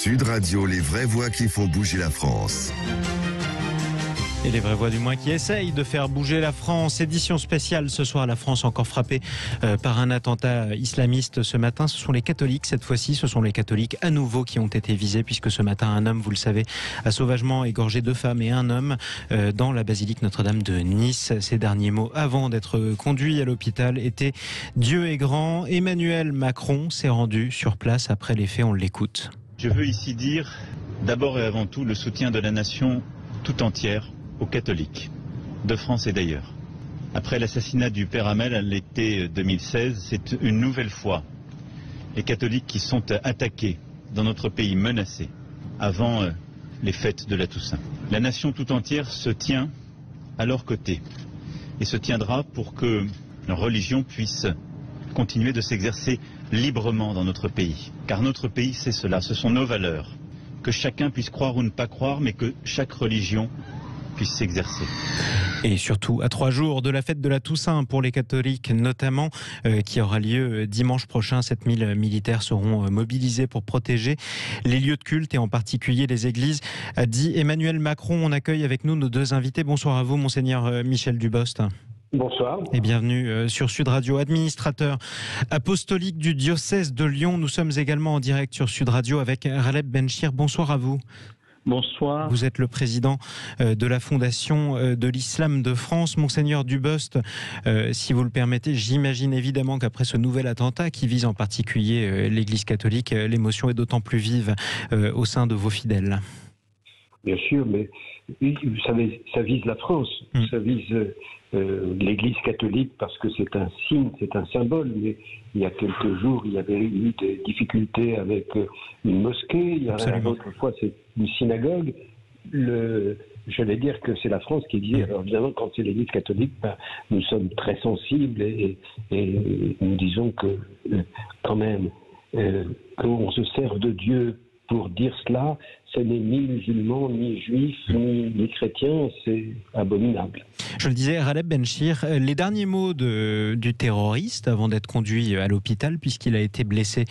Sud Radio, les vraies voix qui font bouger la France. Et les vraies voix du moins qui essayent de faire bouger la France. Édition spéciale ce soir, la France encore frappée par un attentat islamiste ce matin. Ce sont les catholiques, cette fois-ci, ce sont les catholiques à nouveau qui ont été visés, puisque ce matin un homme, vous le savez, a sauvagement égorgé 2 femmes et un homme dans la basilique Notre-Dame de Nice. Ses derniers mots avant d'être conduit à l'hôpital étaient « Dieu est grand ». Emmanuel Macron s'est rendu sur place après les faits, on l'écoute. Je veux ici dire d'abord et avant tout le soutien de la nation tout entière aux catholiques, de France et d'ailleurs. Après l'assassinat du père Hamel à l'été 2016, c'est une nouvelle fois les catholiques qui sont attaqués dans notre pays, menacés, avant les fêtes de la Toussaint. La nation tout entière se tient à leur côté et se tiendra pour que leur religion puisse continuer de s'exercer librement dans notre pays. Car notre pays, c'est cela, ce sont nos valeurs. Que chacun puisse croire ou ne pas croire, mais que chaque religion puisse s'exercer. Et surtout, à 3 jours de la fête de la Toussaint pour les catholiques notamment, qui aura lieu dimanche prochain, 7000 militaires seront mobilisés pour protéger les lieux de culte et en particulier les églises, a dit Emmanuel Macron. On accueille avec nous nos 2 invités. Bonsoir à vous, Monseigneur Michel Dubost. Bonsoir. Et bienvenue sur Sud Radio, administrateur apostolique du diocèse de Lyon. Nous sommes également en direct sur Sud Radio avec Raleb Benchir. Bonsoir à vous. Bonsoir. Vous êtes le président de la Fondation de l'Islam de France. Monseigneur Dubost, si vous le permettez, j'imagine évidemment qu'après ce nouvel attentat qui vise en particulier l'Église catholique, l'émotion est d'autant plus vive au sein de vos fidèles. Bien sûr, mais vous savez, ça vise la France, ça vise l'Église catholique parce que c'est un signe, c'est un symbole. Mais il y a quelques jours, il y avait eu des difficultés avec une mosquée, il y a l'autre fois c'est une synagogue. J'allais dire que c'est la France qui dit, alors évidemment quand c'est l'Église catholique, nous sommes très sensibles et nous disons que quand même qu'on se sert de Dieu pour dire cela, ce n'est ni musulman, ni juif, ni chrétien, c'est abominable. Je le disais, Raleb Benchir, les derniers mots du terroriste avant d'être conduit à l'hôpital, puisqu'il a été blessé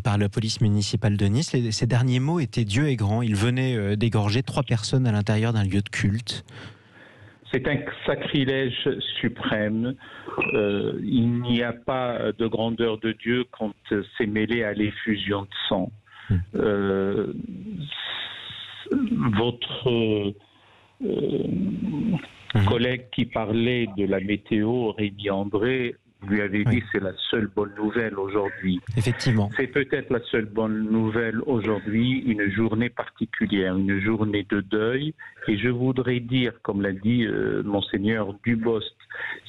par la police municipale de Nice, ces derniers mots étaient « Dieu est grand ». Il venait d'égorger 3 personnes à l'intérieur d'un lieu de culte. C'est un sacrilège suprême. Il n'y a pas de grandeur de Dieu quand c'est mêlé à l'effusion de sang. Votre collègue qui parlait de la météo, Rémi André, lui avait dit c'est la seule bonne nouvelle aujourd'hui. Effectivement. C'est peut-être la seule bonne nouvelle aujourd'hui, une journée particulière, une journée de deuil. Et je voudrais dire, comme l'a dit Monseigneur Dubost,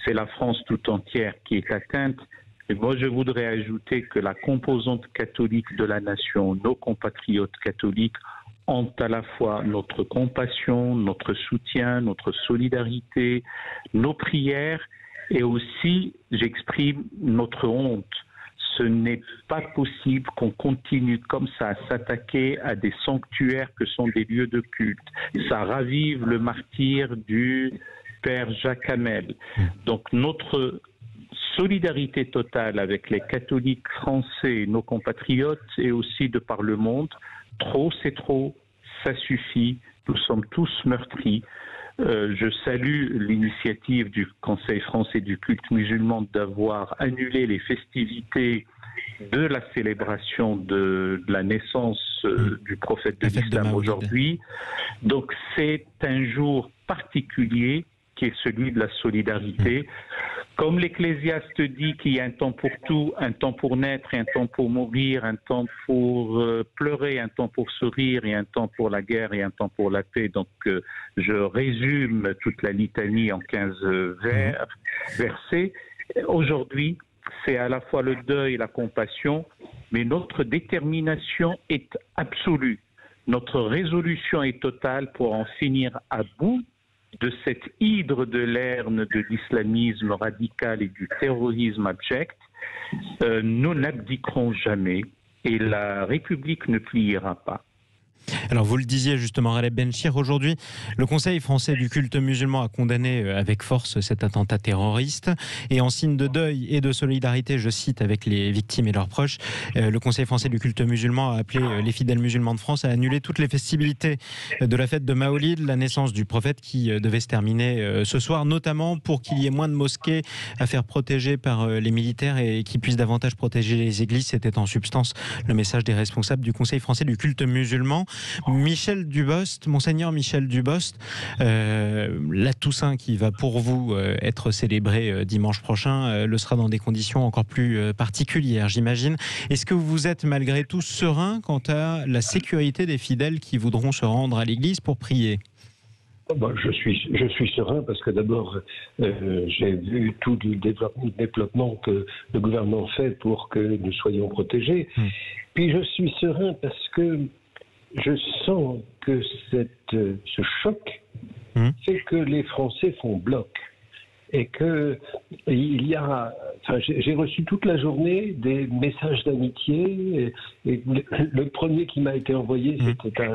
c'est la France tout entière qui est atteinte. Et moi, je voudrais ajouter que la composante catholique de la nation, nos compatriotes catholiques, ont à la fois notre compassion, notre soutien, notre solidarité, nos prières, et aussi, j'exprime notre honte. Ce n'est pas possible qu'on continue comme ça à s'attaquer à des sanctuaires que sont des lieux de culte. Ça ravive le martyre du Père Jacques Hamel. Donc notre solidarité totale avec les catholiques français, nos compatriotes, et aussi de par le monde. Trop, c'est trop, ça suffit, nous sommes tous meurtris. Je salue l'initiative du Conseil français du culte musulman d'avoir annulé les festivités de la célébration de la naissance du prophète de l'Islam aujourd'hui. Donc c'est un jour particulier qui est celui de la solidarité. Comme l'Ecclésiaste dit qu'il y a un temps pour tout, un temps pour naître et un temps pour mourir, un temps pour pleurer, un temps pour sourire et un temps pour la guerre et un temps pour la paix. Donc je résume toute la litanie en 15 versets. Aujourd'hui, c'est à la fois le deuil et la compassion, mais notre détermination est absolue. Notre résolution est totale pour en finir à bout de cette hydre de lerne de l'islamisme radical et du terrorisme abject. Nous n'abdiquerons jamais et la République ne pliera pas. Alors vous le disiez justement, Ghaleb Benchir, aujourd'hui, le Conseil français du culte musulman a condamné avec force cet attentat terroriste. Et en signe de deuil et de solidarité, je cite, avec les victimes et leurs proches, le Conseil français du culte musulman a appelé les fidèles musulmans de France à annuler toutes les festivités de la fête de Maolid, la naissance du prophète qui devait se terminer ce soir, notamment pour qu'il y ait moins de mosquées à faire protéger par les militaires et qui puissent davantage protéger les églises. C'était en substance le message des responsables du Conseil français du culte musulman. Michel Dubost, Monseigneur Michel Dubost, la Toussaint qui va pour vous être célébrée dimanche prochain le sera dans des conditions encore plus particulières, j'imagine. Est-ce que vous êtes malgré tout serein quant à la sécurité des fidèles qui voudront se rendre à l'église pour prier ? Je suis serein parce que d'abord, j'ai vu tout le développement que le gouvernement fait pour que nous soyons protégés. Puis je suis serein parce que je sens que ce choc fait que les Français font bloc. Et que j'ai reçu toute la journée des messages d'amitié. Et le premier qui m'a été envoyé, c'était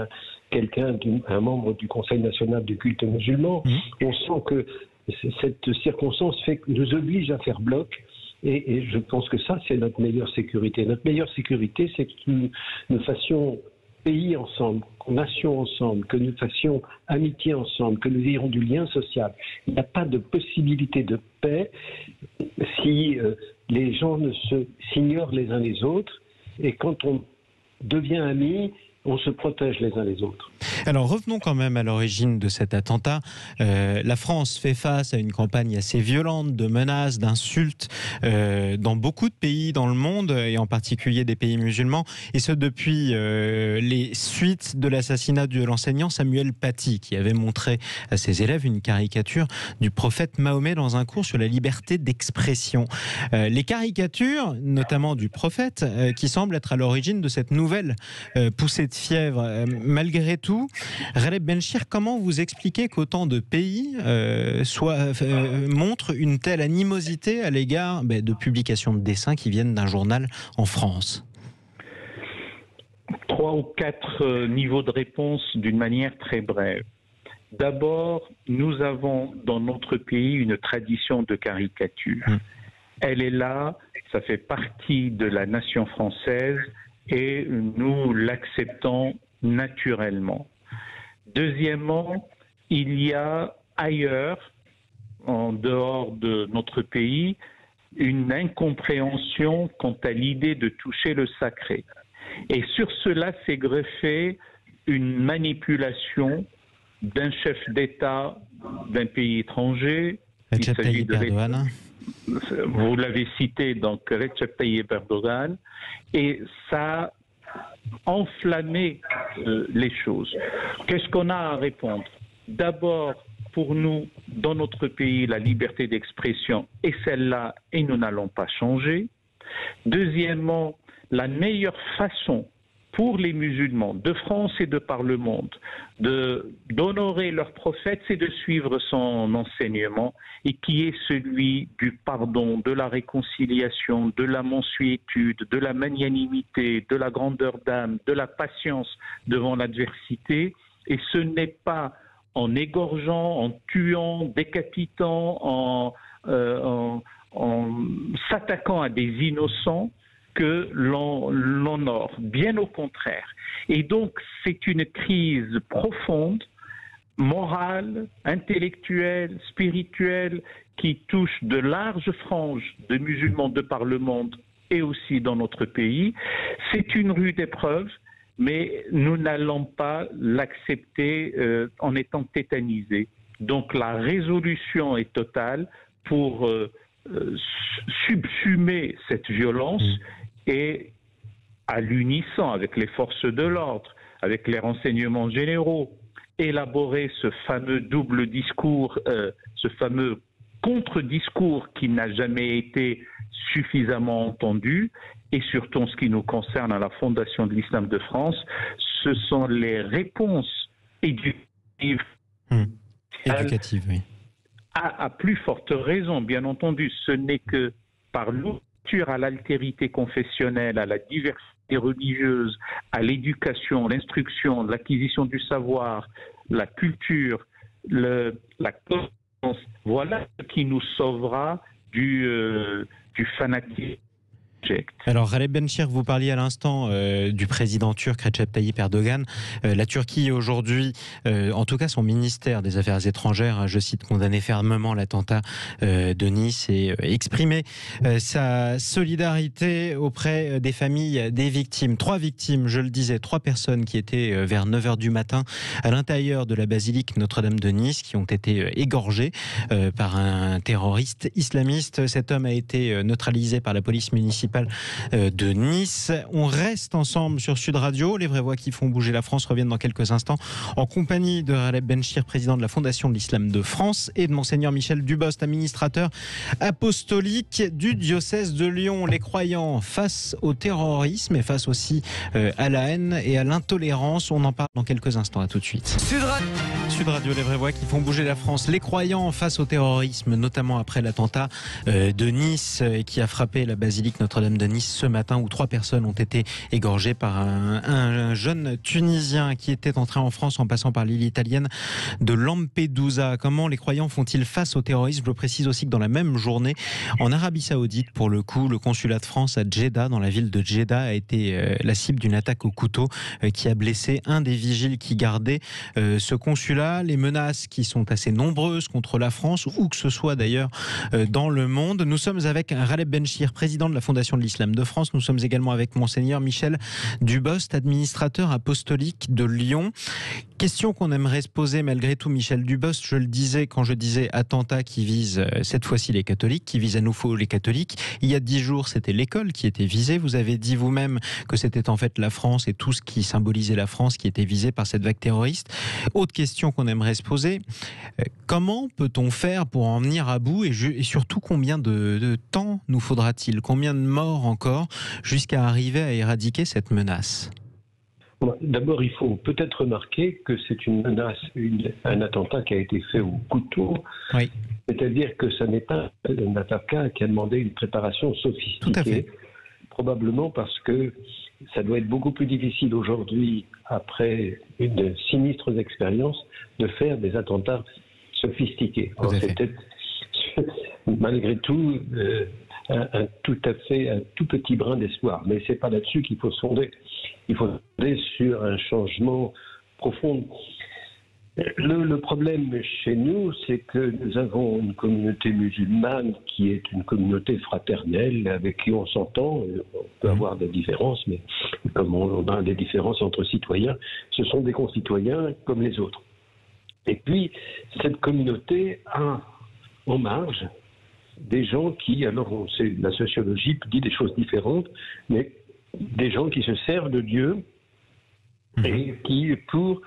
un membre du Conseil national du culte musulman. On sent que cette circonstance nous oblige à faire bloc. Et je pense que ça, c'est notre meilleure sécurité. Notre meilleure sécurité, c'est que nous fassions pays ensemble, nation ensemble, que nous fassions amitié ensemble, que nous ayons du lien social. Il n'y a pas de possibilité de paix si les gens s'ignorent les uns les autres. Et quand on devient amis, on se protège les uns les autres. Alors revenons quand même à l'origine de cet attentat. La France fait face à une campagne assez violente de menaces, d'insultes dans beaucoup de pays dans le monde et en particulier des pays musulmans. Et ce depuis les suites de l'assassinat de l'enseignant Samuel Paty qui avait montré à ses élèves une caricature du prophète Mahomet dans un cours sur la liberté d'expression. Les caricatures, notamment du prophète, qui semblent être à l'origine de cette nouvelle poussée de fièvre. Malgré tout, Ghaleb Benchir, comment vous expliquez qu'autant de pays montrent une telle animosité à l'égard de publications de dessins qui viennent d'un journal en France ? 3 ou 4 niveaux de réponse d'une manière très brève. D'abord, nous avons dans notre pays une tradition de caricature. Elle est là, ça fait partie de la nation française et nous l'acceptons naturellement. Deuxièmement, il y a ailleurs, en dehors de notre pays, une incompréhension quant à l'idée de toucher le sacré. Et sur cela s'est greffée une manipulation d'un chef d'État d'un pays étranger. Recep Tayyip Erdogan. Vous l'avez cité, donc Recep Tayyip Erdogan, et ça a enflammé les choses. Qu'est-ce qu'on a à répondre ? D'abord, pour nous, dans notre pays, la liberté d'expression est celle-là et nous n'allons pas changer. Deuxièmement, la meilleure façon pour les musulmans de France et de par le monde d'honorer leur prophète, c'est de suivre son enseignement et qui est celui du pardon, de la réconciliation, de la mansuétude, de la magnanimité, de la grandeur d'âme, de la patience devant l'adversité. Et ce n'est pas en égorgeant, en tuant, décapitant, en s'attaquant à des innocents que l'on honore, bien au contraire. Et donc, c'est une crise profonde, morale, intellectuelle, spirituelle, qui touche de larges franges de musulmans de par le monde et aussi dans notre pays. C'est une rude épreuve, mais nous n'allons pas l'accepter en étant tétanisés. Donc, la résolution est totale pour subsumer cette violence et à l'unisson avec les forces de l'ordre, avec les renseignements généraux, élaborer ce fameux double discours, ce fameux contre-discours qui n'a jamais été suffisamment entendu. Et surtout en ce qui nous concerne à la Fondation de l'Islam de France, ce sont les réponses éducatives. Éducatives, oui. À plus forte raison, bien entendu, ce n'est que par l'ouverture à l'altérité confessionnelle, à la diversité religieuse, à l'éducation, l'instruction, l'acquisition du savoir, la culture, la connaissance, voilà ce qui nous sauvera du fanatisme. Alors Recep Benchir, vous parliez à l'instant du président turc Recep Tayyip Erdogan. La Turquie aujourd'hui, en tout cas son ministère des Affaires étrangères, je cite, condamné fermement l'attentat de Nice et exprimé sa solidarité auprès des familles des victimes. 3 victimes, je le disais, 3 personnes qui étaient vers 9h du matin à l'intérieur de la basilique Notre-Dame de Nice, qui ont été égorgées par un terroriste islamiste. Cet homme a été neutralisé par la police municipale de Nice. On reste ensemble sur Sud Radio. Les vraies voix qui font bouger la France reviennent dans quelques instants en compagnie de Recep Benchir, président de la Fondation de l'Islam de France, et de Monseigneur Michel Dubost, administrateur apostolique du diocèse de Lyon. Les croyants face au terrorisme et face aussi à la haine et à l'intolérance. On en parle dans quelques instants. À tout de suite. Sud Radio, les vraies voix qui font bouger la France. Les croyants face au terrorisme, notamment après l'attentat de Nice qui a frappé la basilique Notre-Dame de Nice ce matin, où 3 personnes ont été égorgées par un jeune Tunisien qui était entré en France en passant par l'île italienne de Lampedusa. Comment les croyants font-ils face au terrorisme? Je précise aussi que dans la même journée, en Arabie Saoudite, pour le coup, le consulat de France à Jeddah, dans la ville de Jeddah, a été la cible d'une attaque au couteau qui a blessé un des vigiles qui gardait ce consulat. Les menaces qui sont assez nombreuses contre la France, où que ce soit d'ailleurs dans le monde. Nous sommes avec Recep Benchir, président de la Fondation de l'Islam de France. Nous sommes également avec Monseigneur Michel Dubost, administrateur apostolique de Lyon. Question qu'on aimerait se poser malgré tout, Michel Dubost. Je le disais quand je disais attentat qui vise cette fois-ci les catholiques, qui vise à nouveau les catholiques. Il y a 10 jours, c'était l'école qui était visée. Vous avez dit vous-même que c'était en fait la France et tout ce qui symbolisait la France qui était visé par cette vague terroriste. Autre question qu'on aimerait se poser, comment peut-on faire pour en venir à bout et surtout combien de temps nous faudra-t-il? Combien de morts encore jusqu'à arriver à éradiquer cette menace? D'abord, il faut peut-être remarquer que c'est une menace, un attentat qui a été fait au couteau. Oui. C'est-à-dire que ce n'est pas un attentat qui a demandé une préparation sophistiquée. Tout à fait. Probablement parce que ça doit être beaucoup plus difficile aujourd'hui, après une sinistre expérience, de faire des attentats sophistiqués. Alors, c'est peut-être, malgré tout, un tout petit brin d'espoir. Mais c'est pas là-dessus qu'il faut se fonder. Il faut se fonder sur un changement profond. Le problème chez nous, c'est que nous avons une communauté musulmane qui est une communauté fraternelle avec qui on s'entend. On peut avoir des différences, mais comme on a des différences entre citoyens, ce sont des concitoyens comme les autres. Et puis, cette communauté a en marge des gens qui, alors on sait, la sociologie dit des choses différentes, mais des gens qui se servent de Dieu et qui, pour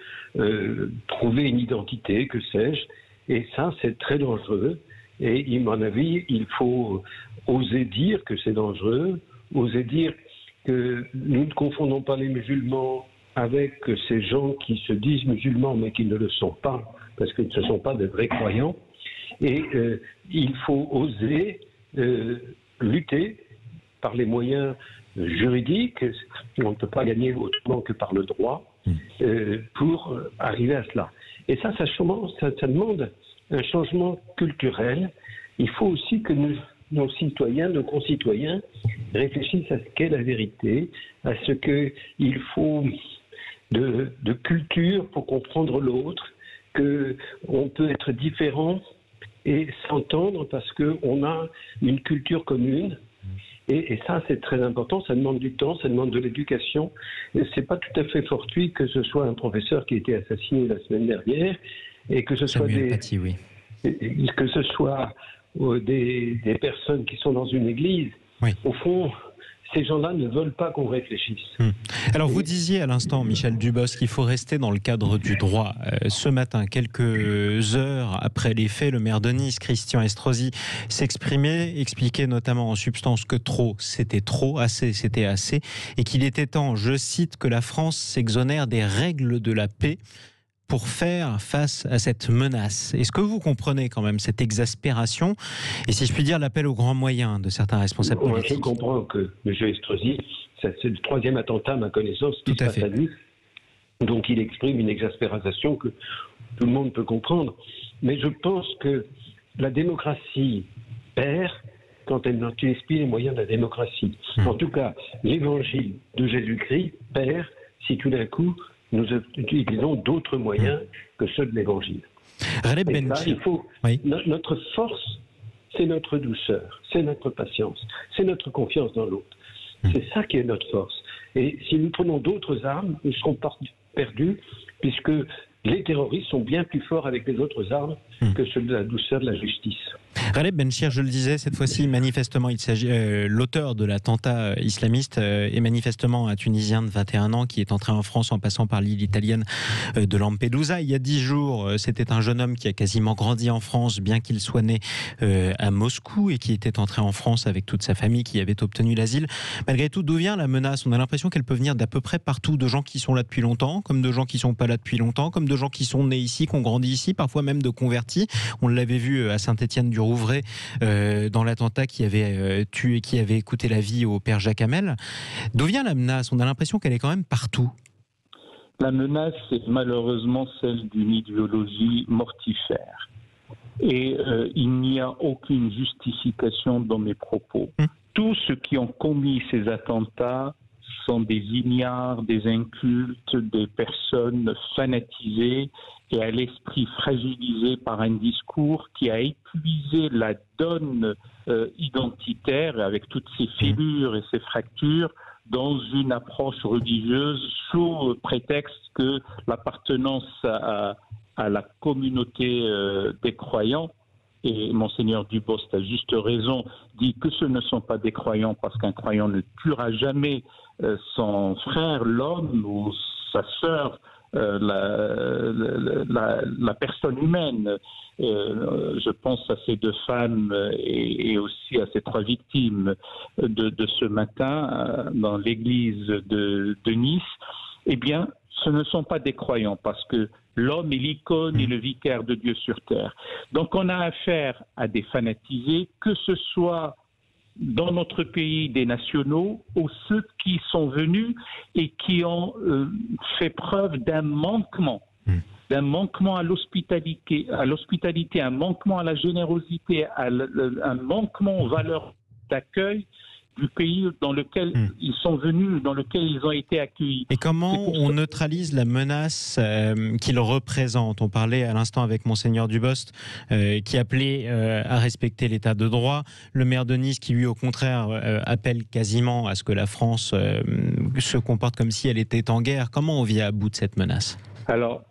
trouver une identité, que sais-je, et ça c'est très dangereux. Et à mon avis, il faut oser dire que c'est dangereux, oser dire que nous ne confondons pas les musulmans avec ces gens qui se disent musulmans mais qui ne le sont pas, parce que ce ne sont pas de vrais croyants. Et il faut oser lutter par les moyens juridiques. On ne peut pas gagner autrement que par le droit pour arriver à cela. Et ça demande un changement culturel. Il faut aussi que nos citoyens, nos concitoyens réfléchissent à ce qu'est la vérité, à ce qu'il faut de culture pour comprendre l'autre, qu'on peut être différent et s'entendre parce qu'on a une culture commune. Et ça, c'est très important. Ça demande du temps, ça demande de l'éducation. C'est pas tout à fait fortuit que ce soit un professeur qui a été assassiné la semaine dernière et que ce soit que ce soit des personnes qui sont dans une église. Oui. Au fond, ces gens-là ne veulent pas qu'on réfléchisse. Alors vous disiez à l'instant, Michel Dubost, qu'il faut rester dans le cadre du droit. Ce matin, quelques heures après les faits, le maire de Nice, Christian Estrosi, s'exprimait, expliquait notamment en substance que trop, c'était trop, assez, c'était assez, et qu'il était temps, je cite, que la France s'exonère des règles de la paix pour faire face à cette menace. Est-ce que vous comprenez quand même cette exaspération et, si je puis dire, l'appel aux grands moyens de certains responsables politiques? Je comprends que M. Estrosi c'est le troisième attentat, à ma connaissance, qui se passe à lui. Donc il exprime une exaspération que tout le monde peut comprendre. Mais je pense que la démocratie perd quand elle n'utilise plus les moyens de la démocratie. En tout cas, l'évangile de Jésus-Christ perd si tout d'un coup nous utilisons d'autres moyens que ceux de l'évangile. Notre force, c'est notre douceur, c'est notre patience, c'est notre confiance dans l'autre. C'est ça qui est notre force. Et si nous prenons d'autres armes, nous serons perdus, puisque les terroristes sont bien plus forts avec les autres armes que ceux de la douceur de la justice. Ghaleb Benchir, je le disais, cette fois-ci, manifestement, il s'agit l'auteur de l'attentat islamiste est manifestement un Tunisien de 21 ans qui est entré en France en passant par l'île italienne de Lampedusa. Il y a 10 jours, c'était un jeune homme qui a quasiment grandi en France, bien qu'il soit né à Moscou et qui était entré en France avec toute sa famille, qui avait obtenu l'asile. Malgré tout, d'où vient la menace? On a l'impression qu'elle peut venir d'à peu près partout, de gens qui sont là depuis longtemps, comme de gens qui ne sont pas là depuis longtemps, comme de gens qui sont nés ici, qui ont grandi ici, parfois même de convertis. On l'avait vu à Saint-Étienne-du-Rouvray dans l'attentat qui avait tué, qui avait coûté la vie au père Jacques Hamel. D'où vient la menace? On a l'impression qu'elle est quand même partout. La menace, c'est malheureusement celle d'une idéologie mortifère. Et il n'y a aucune justification dans mes propos. Tous ceux qui ont commis ces attentats sont des ignares, des incultes, des personnes fanatisées et à l'esprit fragilisé par un discours qui a épuisé la donne identitaire avec toutes ses fêlures et ses fractures dans une approche religieuse sous prétexte que l'appartenance à la communauté des croyants, et Monseigneur Dubost a juste raison, dit que ce ne sont pas des croyants parce qu'un croyant ne tuera jamais son frère, l'homme, ou sa sœur, la personne humaine. Je pense à ces 2 femmes et aussi à ces 3 victimes de ce matin dans l'église de Nice. Eh bien, ce ne sont pas des croyants parce que l'homme est l'icône et le vicaire de Dieu sur terre. Donc on a affaire à des fanatisés, que ce soit dans notre pays des nationaux ou ceux qui sont venus et qui ont fait preuve d'un manquement à l'hospitalité, un manquement à la générosité, un manquement aux valeurs d'accueil du pays dans lequel ils sont venus, dans lequel ils ont été accueillis. Et comment on neutralise la menace qu'il représente? On parlait à l'instant avec Monseigneur Dubost qui appelait à respecter l'état de droit. Le maire de Nice qui lui au contraire appelle quasiment à ce que la France se comporte comme si elle était en guerre. Comment on vient à bout de cette menace? Alors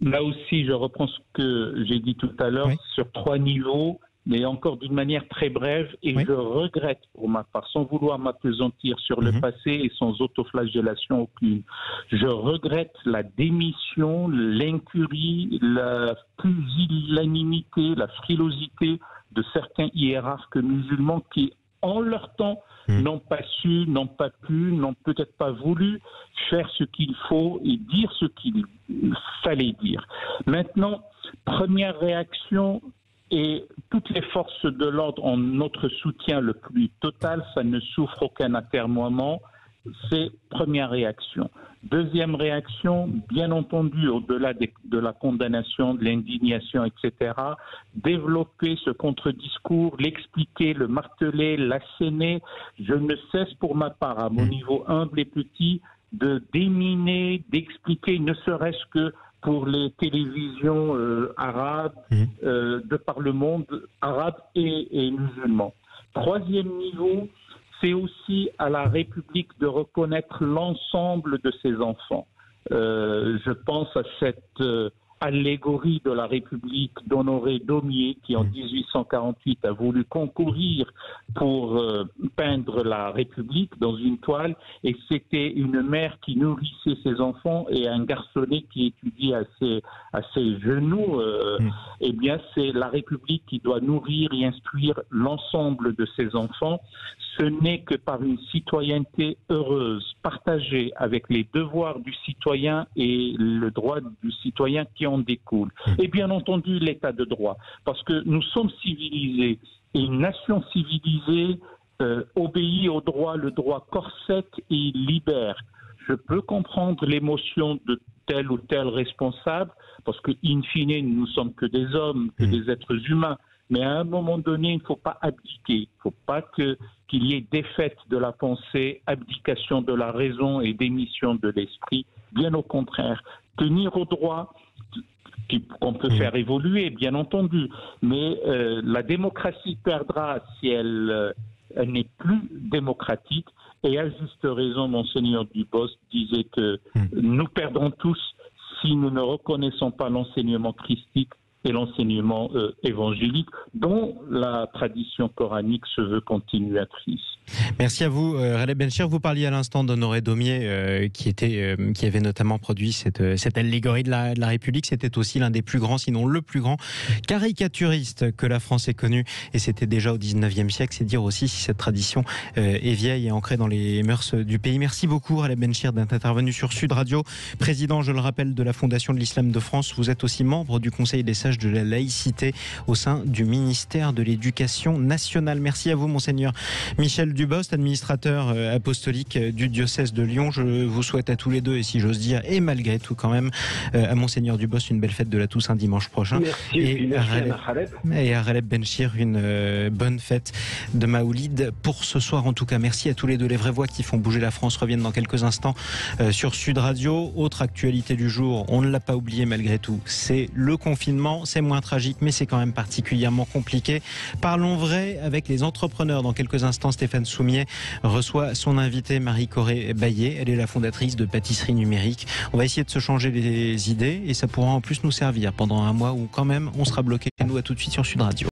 là aussi je reprends ce que j'ai dit tout à l'heure sur 3 niveaux, mais encore d'une manière très brève, et je regrette pour ma part, sans vouloir m'appesantir sur le passé et sans autoflagellation aucune, je regrette la démission, l'incurie, la pusillanimité, la frilosité de certains hiérarques musulmans qui, en leur temps, n'ont pas su, n'ont pas pu, n'ont peut-être pas voulu faire ce qu'il faut et dire ce qu'il fallait dire. Maintenant, première réaction, et toutes les forces de l'ordre ont notre soutien le plus total, ça ne souffre aucun atermoiement. C'est première réaction. Deuxième réaction, bien entendu, au-delà de la condamnation, de l'indignation, etc., développer ce contre-discours, l'expliquer, le marteler, l'asséner. Je ne cesse pour ma part, à mon niveau humble et petit, de déminer, d'expliquer, ne serait-ce que pour les télévisions arabes de par le monde, arabes et musulmans. Troisième niveau, c'est aussi à la République de reconnaître l'ensemble de ses enfants. Je pense à cette allégorie de la République d'Honoré Daumier qui en 1848 a voulu concourir pour peindre la République dans une toile, et c'était une mère qui nourrissait ses enfants et un garçonnet qui étudie à ses genoux. Eh bien, c'est la République qui doit nourrir et instruire l'ensemble de ses enfants. Ce n'est que par une citoyenneté heureuse, partagée avec les devoirs du citoyen et le droit du citoyen qui en découle. Et bien entendu, l'état de droit, parce que nous sommes civilisés, et une nation civilisée obéit au droit, le droit corsète et il libère. Je peux comprendre l'émotion de tel ou tel responsable, parce que, in fine, nous ne sommes que des hommes, que des êtres humains. Mais à un moment donné, il ne faut pas abdiquer. Il ne faut pas qu'il y ait défaite de la pensée, abdication de la raison et démission de l'esprit. Bien au contraire, tenir au droit qu'on peut faire évoluer, bien entendu. Mais la démocratie perdra si elle n'est plus démocratique. Et à juste raison, Monseigneur Dubost disait que nous perdrons tous si nous ne reconnaissons pas l'enseignement christique et l'enseignement évangélique dont la tradition coranique se veut continuatrice. Merci à vous, Raleb Benchir. Vous parliez à l'instant d'Honoré Daumier qui avait notamment produit cette allégorie de la République. C'était aussi l'un des plus grands, sinon le plus grand caricaturiste que la France ait connu. Et c'était déjà au 19e siècle. C'est dire aussi si cette tradition est vieille et ancrée dans les mœurs du pays. Merci beaucoup, Raleb Benchir, d'être intervenu sur Sud Radio. Président, je le rappelle, de la Fondation de l'Islam de France. Vous êtes aussi membre du Conseil des sages de la laïcité au sein du ministère de l'Éducation nationale. Merci à vous, Monseigneur Michel Dubost, administrateur apostolique du diocèse de Lyon. Je vous souhaite à tous les deux, et si j'ose dire, et malgré tout quand même, à Monseigneur Dubost une belle fête de la Toussaint dimanche prochain. Merci, et à Raleb Benchir une bonne fête de Maoulid pour ce soir. En tout cas, merci à tous les deux. Les vraies voix qui font bouger la France reviennent dans quelques instants sur Sud Radio. Autre actualité du jour, on ne l'a pas oublié malgré tout, c'est le confinement. C'est moins tragique, mais c'est quand même particulièrement compliqué. Parlons vrai avec les entrepreneurs. Dans quelques instants, Stéphane Soumier reçoit son invitée Marie-Corée Baillet. Elle est la fondatrice de Pâtisserie Numérique. On va essayer de se changer les idées et ça pourra en plus nous servir pendant un mois où quand même on sera bloqué. Nous, à tout de suite sur Sud Radio.